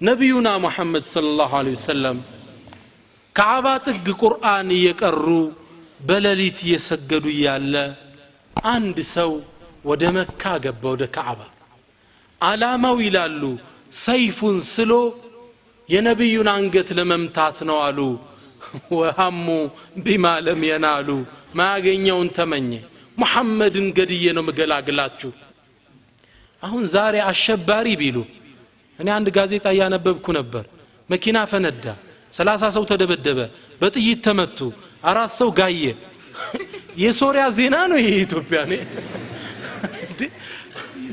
ነብዩና መሐመድ ሰለላሁ ዐለይሂ ወሰለም ከዓባ ጥግ ቁርአን እየቀሩ በሌሊት እየሰገዱ ያለ አንድ ሰው ወደ መካ ገባ ወደ ከዓባ አላማው ይላሉ ሰይፉን ስሎ የነብዩን አንገት ለመምታት ነው አሉ ወሐሙ ቢማ ለም የናሉ ማገኘውን ተመኘ ሙሐመድን ገድዬ ነው መገላግላችሁ አሁን ዛሬ አሸባሪ ቢሉ እኔ አንድ ጋዜጣ ያነበብኩ ነበር መኪና ፈነዳ 30 ሰው ተደበደበ በጥይት ተመቱ 4 ሰው ጋየ የሶሪያ ዜና ነው ይሄ ኢትዮጵያ ነው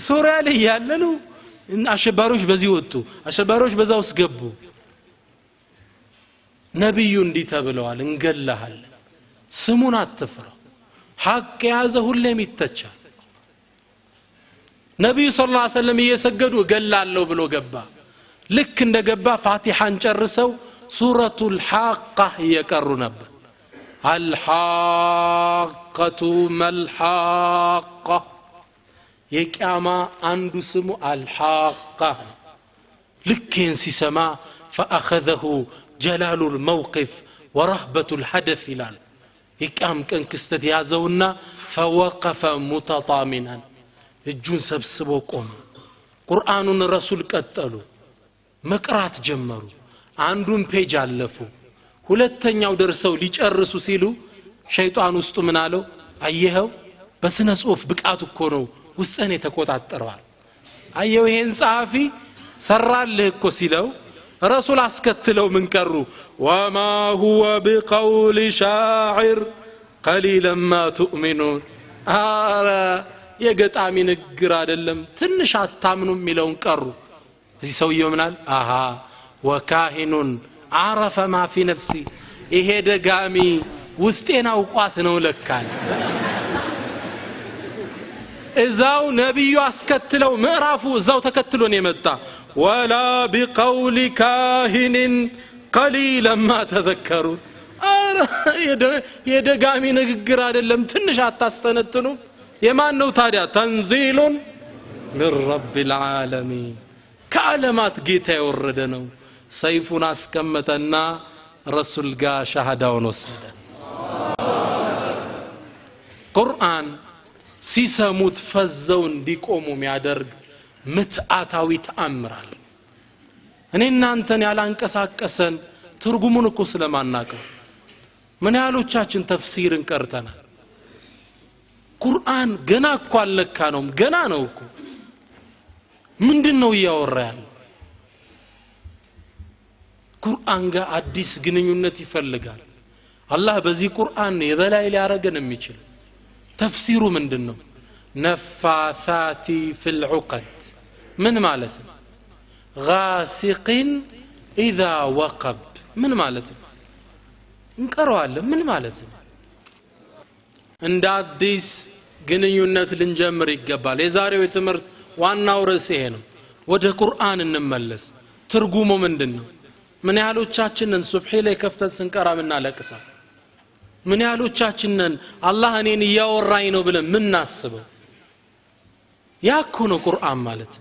ሶሪያ ላይ ያለ ነው አሸባሪዎች በዚህ ወጡ አሸባሪዎች በዛው ውስጥ ገቡ ነብዩ እንዲህ ተብለዋል እንገላሃል ስሙን አትፍራ ሐቅ ያዘ ሁሌም ይተቻል ነብዩ ሰለላሁ ዐለይሂ ወሰለም እየሰገዱ እገላለሁ ብሎ ገባ ልክ እንደገባ ፋቲሃን ጨርሰው ሱረቱል ሐቃ እየቀሩ ነበር አልሐቀቱ መልሐቃ የቂያማ አንዱ ስሙ አልሐቃ ልክን ሲሰማ فاخذه جلال الموقف ورهبه الحدث ይላል የቂያም ቀን ክስተት ያዘውና فوقف متطامنا እጁን ሰብስቦ ቆመ ቁርአኑን ረሱል ቀጠሉ መቅራት ጀመሩ አንዱን ፔጅ አለፉ ሁለተኛው ደርሰው ሊጨርሱ ሲሉ ሸይጣን ውስጡ ምን አለው አየኸው በስነ ጽሁፍ ብቃት እኮ ነው ውስጠን የተቆጣጠረዋል አየው ይሄን ጻፊ ሰራልህ እኮ ሲለው ረሱል አስከትለው ምን ቀሩ وما هو بقول شاعر قليلا ما تؤمنون የገጣሚ ንግግር አይደለም ትንሽ አታምኑ የሚለውን ቀሩ እዚህ ሰውየው ምናል አሃ ወካሂኑን عرف ما في نفسي ይሄ ደጋሚ ውስጤን አውቋት ነው ለካል እዛው ነብዩ አስከትለው ምዕራፉ እዛው ተከትሎ ነው የመጣ ولا بقول كاهن قليلا ما تذكرون የደጋሚ ንግግር አይደለም ትንሽ አታስተነትኑ የማን ነው ታዲያ ተንዚሉ من رب العالمين ከዓለማት ጌታ የወረደ ነው ሰይፉን አስቀመጠና ረሱል ጋር ሻሃዳውን ወሰደ ቁርአን ሲሰሙት ፈዘው እንዲቆሙ የሚያደርግ ምትአታዊ ተአምራል እኔ እናንተን ያላንቀሳቀሰን ትርጉሙን እኮ ስለማናቀው ምን ያህሎቻችን ተፍሲርን ቀርተናል ቁርአን ገና እኮ አልነካ ነው ገና ነው እኮ ምንድነው ያወራ ያለው ቁርአን ጋር አዲስ ግንኙነት ይፈልጋል አላህ በዚህ ቁርአን የበላይ ሊያረገን የሚችል ተፍሲሩ ምንድነው ነፋሳቲ ፊል ዑቀድ ምን ማለት ነው غاسق اذا وقب ምን ማለት ነው እንቀረዋለን ምን ማለት ነው እንደ አዲስ ግንኙነት ልንጀምር ይገባል የዛሬው ትምህርት ዋናው ርዕስ ይሄ ነው ወደ ቁርአን እንመለስ ትርጉሙ ምንድነው ምን ያህሎቻችንን ሱብሂ ላይ ከፍተን ስንቀራ ምናለቅሳ ምን ያህሎቻችንን አላህ እኔን ያወራኝ ነው ብለን ምን ናስበው ያኮ ነው ቁርአን ማለት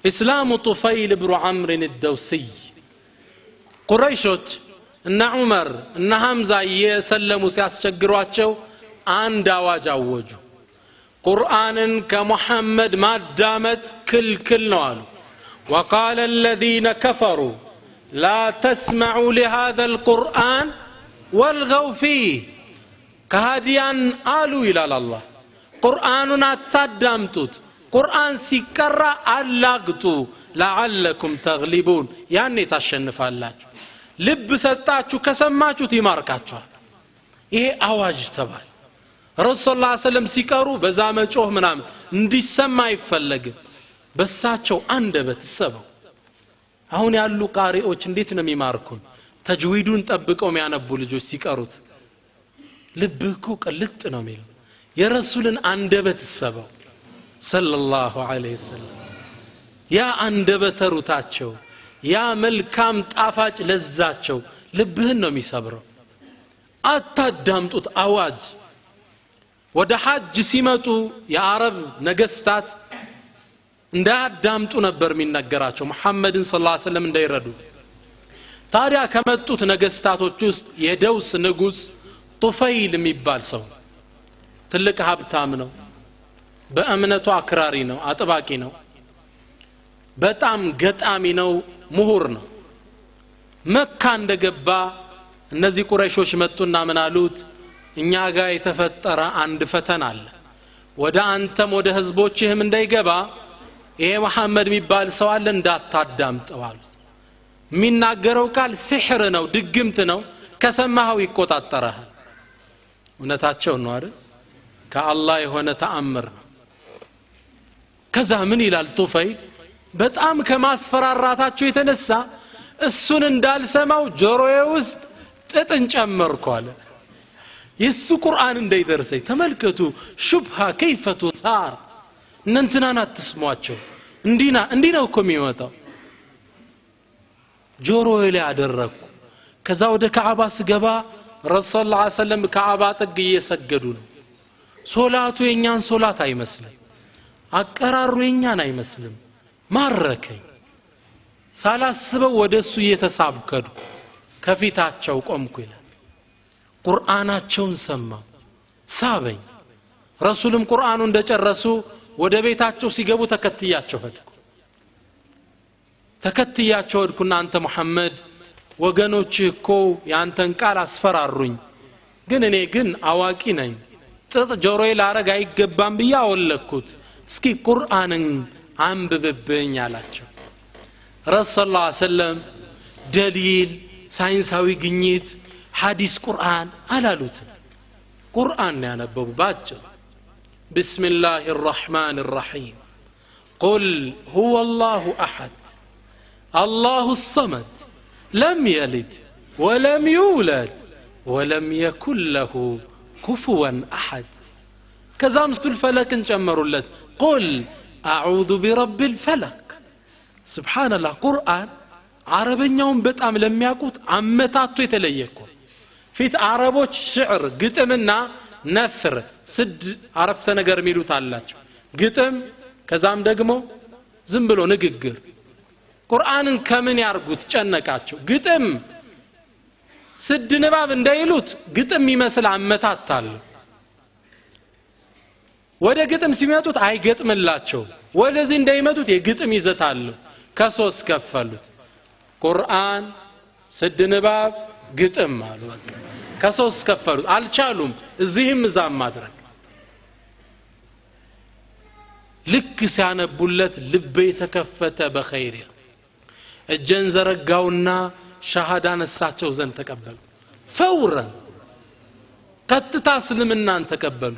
እስላሙ ጡፈይል ብኑ ዐምር الدوسي ቁረይሾች እና ዑመር እና ሐምዛ የሰለሙ ሲያስቸግሯቸው አንድ አዋጅ አወጁ ቁርአንን ከሙሐመድ ማዳመጥ ክልክል ነው አሉ وقال الذين كفروا لا تسمعوا لهذا القرآن والغوا فيه كهاديان قالوا إلى الله قرآننا تدامتوت قرآن سيكرا ألاغتو لعلكم تغلبون يعني تشنف الله ልብ ሰጣችሁ ከሰማችሁት ይማርካችኋል ይሄ አዋጅ ተባለ ረሱል ሰለላሁ ዐለይሂ ወሰለም ሲቀሩ በዛ መጮህ ምናምን እንዲሰማ አይፈለግም በሳቸው አንደበት ሰበው አሁን ያሉ ቃሪዎች እንዴት ነው የሚማርኩን ተጅዊዱን ጠብቀው የሚያነቡ ልጆች ሲቀሩት ልብኩ ቅልጥ ነው የሚለው የረሱልን አንደበት ሰበው ሰለላሁ ዐለይሂ ወሰለም ያ አንደበተ ሩታቸው ያ መልካም ጣፋጭ ለዛቸው ልብህን ነው የሚሰብረው አታዳምጡት አዋጅ ወደ ሐጅ ሲመጡ የአረብ ነገስታት እንዳያዳምጡ ነበር የሚነገራቸው መሐመድን ሰለላሁ ዐለይሂ ወሰለም እንዳይረዱ ታዲያ ከመጡት ነገስታቶች ውስጥ የደውስ ንጉስ ጡፈይል የሚባል ሰው ትልቅ ሀብታም ነው በእምነቱ አክራሪ ነው አጥባቂ ነው በጣም ገጣሚ ነው ምሁር ነው መካ እንደገባ እነዚህ ቁረይሾች መጡና ምን አሉት እኛ ጋር የተፈጠረ አንድ ፈተና አለ ወደ አንተም ወደ ህዝቦችህም እንዳይገባ ይሄ መሐመድ የሚባል ሰው አለ እንዳታዳምጠው አሉት የሚናገረው ቃል ሲህር ነው ድግምት ነው ከሰማኸው ይቆጣጠራል እውነታቸው ነው አይደል ከአላህ የሆነ ተአምር ነው ከዛ ምን ይላል ጡፈይል በጣም ከማስፈራራታቸው የተነሳ እሱን እንዳልሰማው ጆሮዬ ውስጥ ጥጥን ጨመርኩ አለ የሱ ቁርአን እንዳይደርሰኝ ተመልከቱ ሹብሃ كيف تثار እንንተናን አትስሟቸው እንዲና እኮ የሚመጣው ጆሮዬ ላይ አደረኩ ከዛ ወደ ካዕባ ስገባ ረሱል ሰለላሁ ዐለይሂ ወሰለም ካዕባ ጥግ እየሰገዱ ነው ሶላቱ የኛን ሶላት አይመስልም አቀራሩ የኛን አይመስልም ማረከኝ ሳላስበው ወደሱ እየተሳብከዱ ከፊታቸው ቆምኩ ይላል ቁርአናቸውን ሰማው ሳበኝ ረሱልም ቁርአኑ እንደጨረሱ ወደ ቤታቸው ሲገቡ ተከትያቸው ሄድኩና አንተ መሐመድ ወገኖች እኮ ያንተን ቃል አስፈራሩኝ ግን እኔ ግን አዋቂ ነኝ ጥጥ ጆሮዬ ላረግ አይገባም ብዬ አወለኩት እስኪ ቁርአንን አንብብብኝ አላቸው ረሱል ሰለላሁ ዐለይሂ ወሰለም ደሊል ሳይንሳዊ ግኝት ሐዲስ ቁርአን አላሉት ቁርአን ያነበቡ ባጭር بسم الله الرحمن الرحيم قل هو الله أحد الله الصمد لم يلد ولم يولد ولم يكن له كفوا أحد كذا مستو الفلك انجمروا قل أعوذ برب الفلك سبحان الله قرآن عربيون بتأم لم يقوت عمتاتو يتليكو فيت عربوش شعر قتمنا نثر سد عرفت ነገር ሚሉት አላቸው ግጥም ከዛም ደግሞ ዝም ብሎ ንግግር ቁርአንን ከምን ያርጉት ጨነቃቸው ግጥም ስድ ንባብ እንዳይሉት ግጥም ይመስል አመታታል ወደ ግጥም ሲመጡት አይገጥምላቸው ወደዚህ እንዳይመጡት የግጥም ይዘታል ከሶስት ከፈሉት ቁርአን ስድ ንባብ ግጥም አሉ በቃ ከሶስት ከፈሉት አልቻሉም እዚህም እዛም ማድረግ ልክ ሲያነቡለት ልቤ ተከፈተ በኸይር እጀን ዘረጋውና ሻሃዳን እሳቸው ዘንድ ተቀበሉ ፈውረን ቀጥታ እስልምናን ተቀበሉ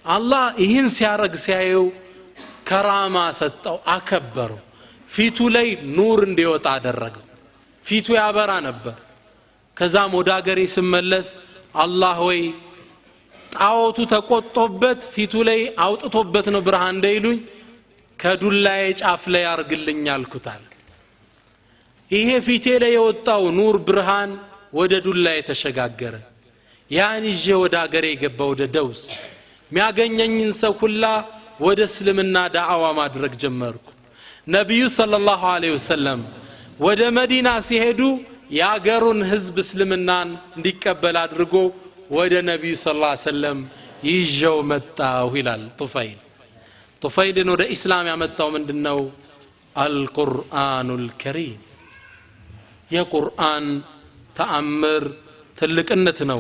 አላህ ይህን ሲያረግ ሲያየው ከራማ ሰጠው አከበረው ፊቱ ላይ ኑር እንዲወጣ አደረገው ፊቱ ያበራ ነበር ከዛም ወደ አገሬ ሲመለስ አላህ ወይ ጣዖቱ ተቆጥቶበት ፊቱ ላይ አውጥቶበት ነው ብርሃን እንደይሉኝ ከዱላዬ ጫፍ ላይ አርግልኝ አልኩታል ይሄ ፊቴ ላይ የወጣው ኑር ብርሃን ወደ ዱላዬ ተሸጋገረ ያን ይዤ ወደ አገሬ ገባው ወደ ደውስ ሚያገኘኝን ሰው ሁላ ወደ እስልምና ዳዕዋ ማድረግ ጀመርኩ ነብዩ ሰለላሁ ዐለይሂ ወሰለም ወደ መዲና ሲሄዱ ያገሩን ህዝብ እስልምናን እንዲቀበል አድርጎ ወደ ነብዩ ሰለላሁ ዐለይሂ ወሰለም ይዤው መጣሁ ይላል ጡፈይልን ወደ እስላም ያመጣው ምንድነው አልቁርአኑል ከሪም የቁርአን ተአምር ትልቅነት ነው